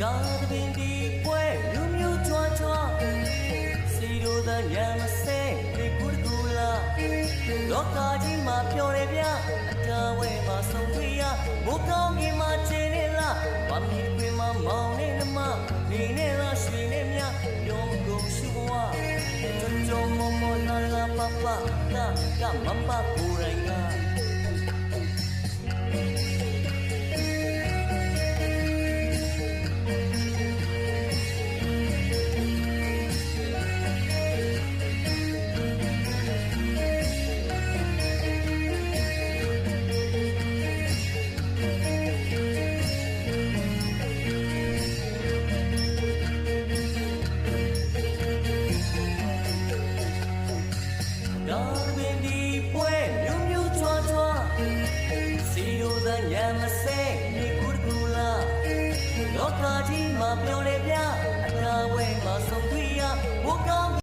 ဒါသပင်ဒီပွဲလူမျိုးချွာချွာစီတို့သာညမစဲဒီကုတကူလာလောကကြီးမှာပျော်တယ်ဗျအတားဝဲမှာဆုံးတွေ့ရဘုကောင်းကြီးမှာချေနေလားဗမီတွင်မှာမောင်နေနမနေနေလားရွှေနေမြပြောမကုန်ရှိဘဝကြုံမမလာလာပပနာကမမကိုရိုင်းကညမစဲဒီကုတကူလာလောကကြီးမှာပြောလေဗျအတားဝဲမှာဆုံးတွေ့ရဘုကောင်း